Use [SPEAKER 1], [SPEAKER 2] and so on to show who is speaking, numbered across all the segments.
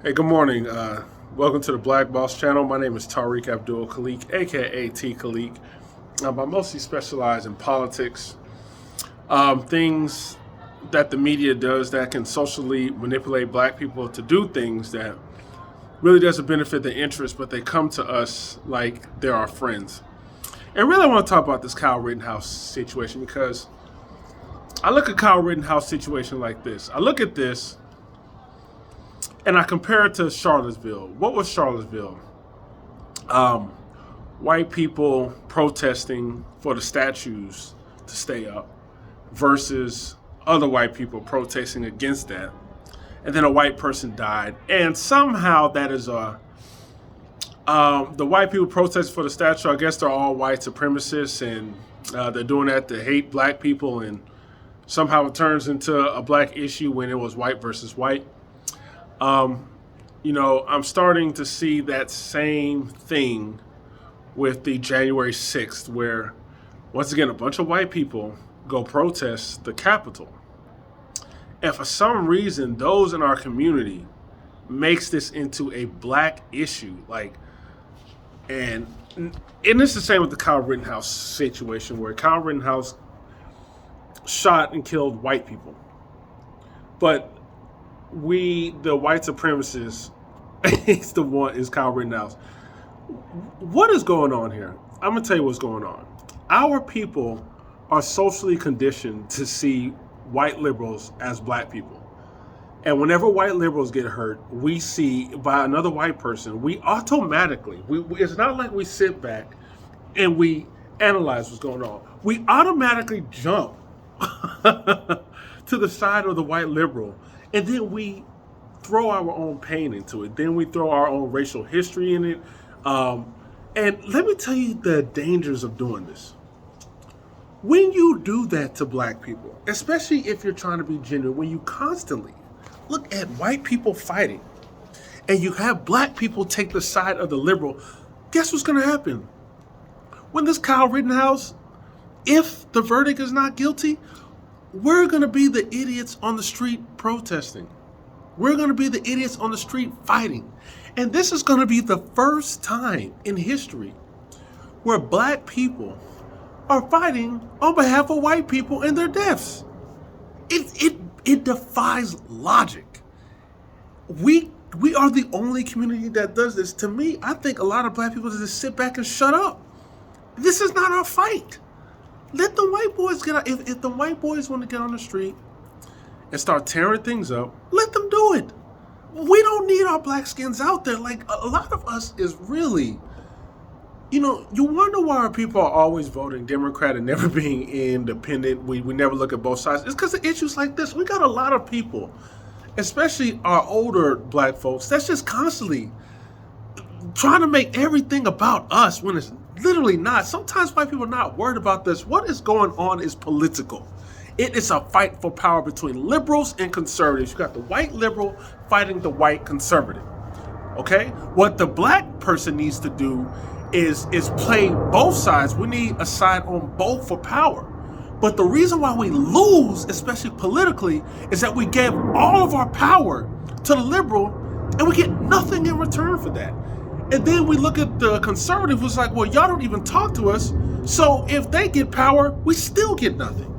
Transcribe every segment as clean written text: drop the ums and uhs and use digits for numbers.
[SPEAKER 1] Hey, good morning. Welcome to the Black Boss channel. My name is Tariq Khaaliq, aka T Khaaliq. I mostly specialize in politics, things that the media does that can socially manipulate black people to do things that really doesn't benefit their interests, but they come to us like they're our friends. And really, I want to talk about this Kyle Rittenhouse situation because I look at Kyle Rittenhouse situation like this. I look at this and I compare it to Charlottesville. What was Charlottesville? White people protesting for the statues to stay up versus other white people protesting against that. And then a white person died. And somehow that is the white people protesting for the statue, I guess they're all white supremacists and they're doing that to hate black people. And somehow it turns into a black issue when it was white versus white. I'm starting to see that same thing with the January 6th, where once again, a bunch of white people go protest the Capitol. And for some reason, those in our community makes this into a black issue. And it's the same with the Kyle Rittenhouse situation, where Kyle Rittenhouse shot and killed white people. But the white supremacists, is Kyle Rittenhouse. What is going on here? I'm going to tell you what's going on. Our people are socially conditioned to see white liberals as black people. And whenever white liberals get hurt, we see by another white person, we automatically, it's not like we sit back and we analyze what's going on. We automatically jump to the side of the white liberal. And then we throw our own pain into it. Then we throw our own racial history in it. And let me tell you the dangers of doing this. When you do that to black people, especially if you're trying to be genuine, when you constantly look at white people fighting and you have black people take the side of the liberal, guess what's going to happen? When this Kyle Rittenhouse, if the verdict is not guilty, we're going to be the idiots on the street protesting. We're going to be the idiots on the street fighting. And this is going to be the first time in history where black people are fighting on behalf of white people and their deaths. It defies logic. We are the only community that does this. To me, I think a lot of black people just sit back and shut up. This is not our fight. Let the white boys get out. If the white boys want to get on the street and start tearing things up, let them do it. We don't need our black skins out there. Like, a lot of us is really, you wonder why our people are always voting Democrat and never being independent. We never look at both sides. It's because of issues like this. We got a lot of people, especially our older black folks, that's just constantly trying to make everything about us when it's literally not. Sometimes white people are not worried about this. What is going on is political. It is a fight for power between liberals and conservatives. You got the white liberal fighting the white conservative. Okay? What the black person needs to do is play both sides. We need a side on both for power. But the reason why we lose, especially politically, is that we gave all of our power to the liberal and we get nothing in return for that. And then we look at the conservative who's like, well, y'all don't even talk to us. So if they get power, we still get nothing.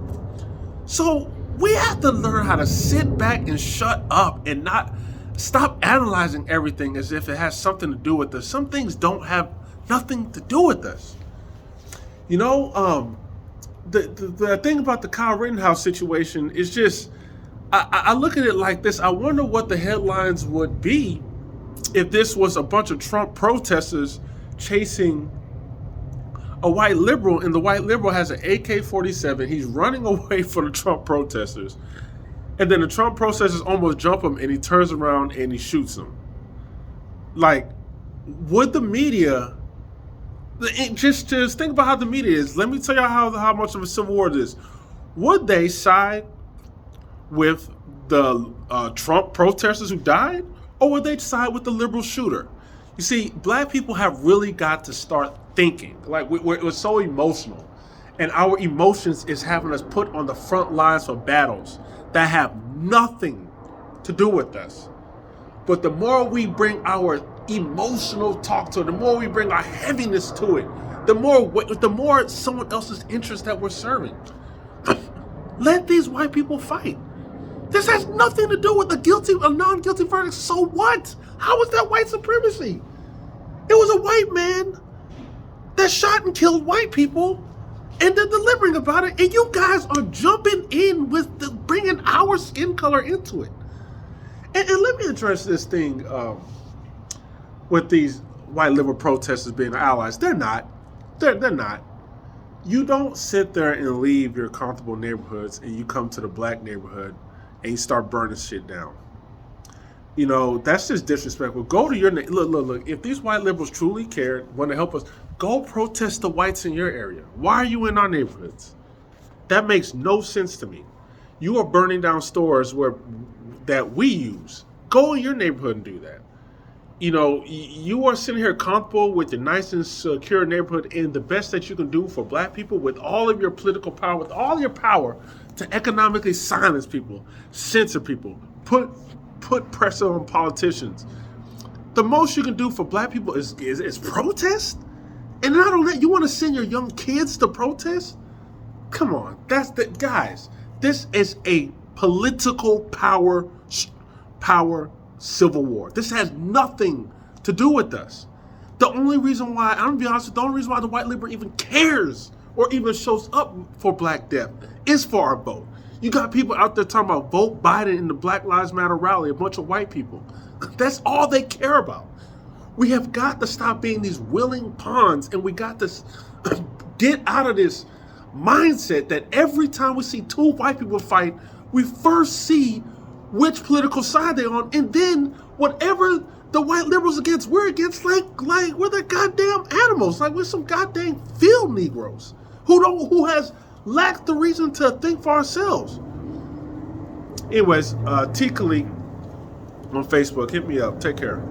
[SPEAKER 1] So we have to learn how to sit back and shut up and not stop analyzing everything as if it has something to do with us. Some things don't have nothing to do with us. The thing about the Kyle Rittenhouse situation is just, I look at it like this. I wonder what the headlines would be if this was a bunch of Trump protesters chasing a white liberal, and the white liberal has an AK-47. He's running away from the Trump protesters. And then the Trump protesters almost jump him, and he turns around and he shoots them. Like, would the media, just think about how the media is. Let me tell you how much of a civil war it is. Would they side with the Trump protesters who died? Or would they side with the liberal shooter? You see, black people have really got to start thinking. Like, we're so emotional. And our emotions is having us put on the front lines for battles that have nothing to do with us. But the more we bring our emotional talk to it, the more we bring our heaviness to it, the more someone else's interest that we're serving. Let these white people fight. This has nothing to do with a non-guilty verdict. So what? How is that white supremacy? It was a white man that shot and killed white people, and they're deliberating about it, and you guys are jumping in with bringing our skin color into it. And let me address this thing with these white liberal protesters being allies. They're not. They're not. You don't sit there and leave your comfortable neighborhoods and you come to the black neighborhood and you start burning shit down. You know, that's just disrespectful. Go to your look. If these white liberals truly cared, want to help us, go protest the whites in your area. Why are you in our neighborhoods? That makes no sense to me. You are burning down stores that we use. Go in your neighborhood and do that. You know, you are sitting here comfortable with your nice and secure neighborhood, and the best that you can do for black people with all of your political power, with all your power to economically silence people, censor people, put pressure on politicians. The most you can do for black people is protest? And not only that, you want to send your young kids to protest? Come on, guys, this is a political power civil war. This has nothing to do with us. The only reason why, I'm gonna be honest, the only reason why the white liberal even cares or even shows up for Black Death is for our vote. You got people out there talking about vote Biden in the Black Lives Matter rally, a bunch of white people. That's all they care about. We have got to stop being these willing pawns, and we got to get out of this mindset that every time we see two white people fight, we first see which political side they're on, and then whatever the white liberals against, we're against like we're the goddamn animals, like we're some goddamn field Negroes who has lacked the reason to think for ourselves. Anyways, Tariq Khaaliq on Facebook, hit me up. Take care.